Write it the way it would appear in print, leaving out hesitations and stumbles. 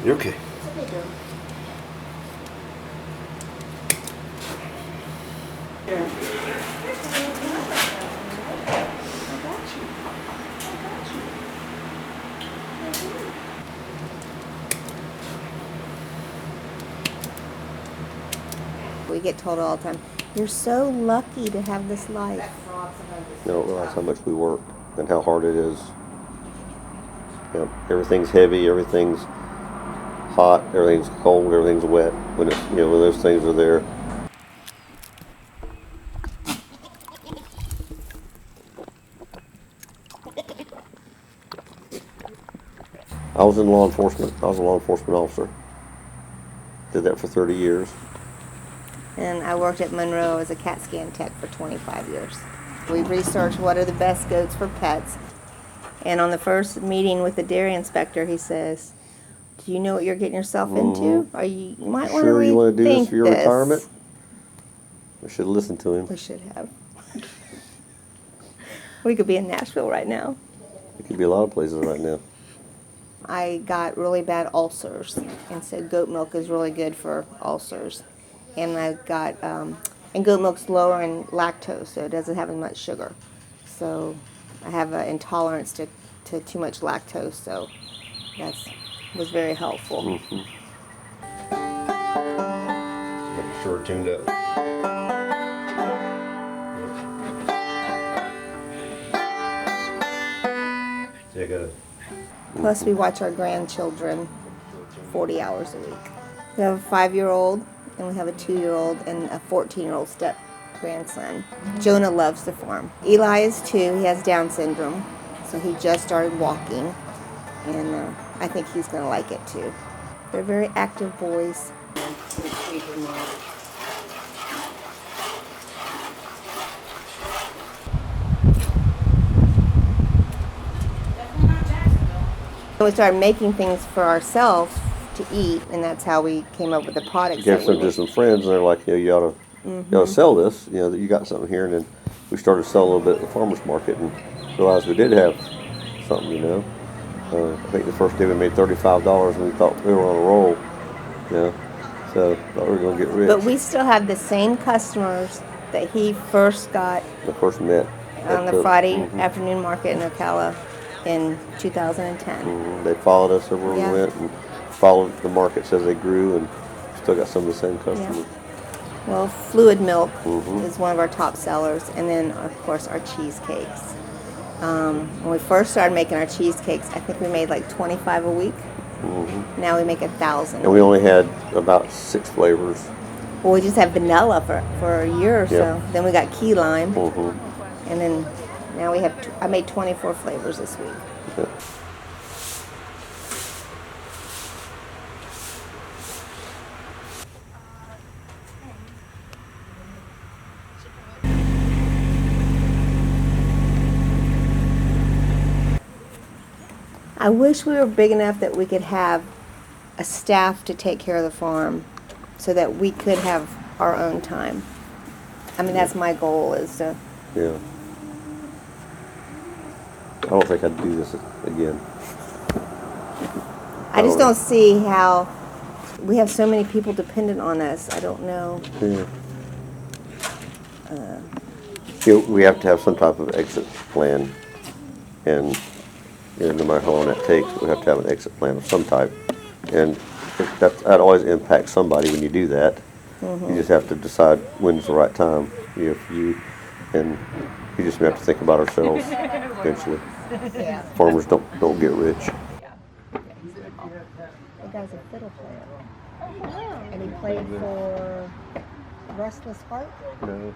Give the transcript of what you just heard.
You're okay. We get told all the time, you're so lucky to have this life. They don't realize how much we work and how hard it is. You know, everything's heavy, everything's hot, everything's cold, everything's wet. When it's, when those things are there. I was in law enforcement. I was a law enforcement officer. Did that for 30 years. And I worked at Monroe as a CAT scan tech for 25 years. We researched what are the best goats for pets. And on the first meeting with the dairy inspector, he says, do you know what you're getting yourself into? Or you might want to Sure you want to do this for your this. retirement? We should have listened to him. We should have. We could be in Nashville right now. It could be a lot of places right now. I got really bad ulcers, and so goat milk is really good for ulcers. And I got, and goat milk's lower in lactose, so it doesn't have as much sugar. So I have an intolerance to too much lactose, so that was very helpful. Mm-hmm. Making sure we're tuned up. Yeah, I gotta. Plus, we watch our grandchildren 40 hours a week. We have a 5-year-old, and we have a 2-year-old, and a 14-year-old step-grandson. Jonah loves the farm. Eli is 2. He has Down syndrome, so he just started walking, and I think he's going to like it, too. They're very active boys. We started making things for ourselves to eat, and that's how we came up with the products. Gave some to some friends, and they're like, you ought to sell this. That you got something here. And then we started selling a little bit at the farmers market, and realized we did have something. I think the first day we made $35, and we thought we were on a roll. So thought we were gonna get rich. But we still have the same customers that he first got. The first met on the Friday afternoon market in Ocala in 2010. They followed us everywhere we went, and followed the markets as they grew, and still got some of the same customers. Yeah. Well, fluid milk is one of our top sellers, and then of course our cheesecakes. When we first started making our cheesecakes, I think we made like 25 a week. Now we make 1,000. And we only had about 6 flavors. Well, we just had vanilla for a year or so. Then we got key lime, and then now we have. I made 24 flavors this week. Yeah. I wish we were big enough that we could have a staff to take care of the farm so that we could have our own time. I mean, that's my goal, is to... Yeah. I don't think I'd do this again. I just don't see how we have so many people dependent on us. I don't know. Yeah. We have to have some type of exit plan, and no matter how long that takes, we have to have an exit plan of some type. And that always impacts somebody when you do that. You just have to decide when's the right time. You just have to think about ourselves eventually. Yeah. Farmers don't get rich. The guy's a fiddle player. And he played for Restless Heart. No.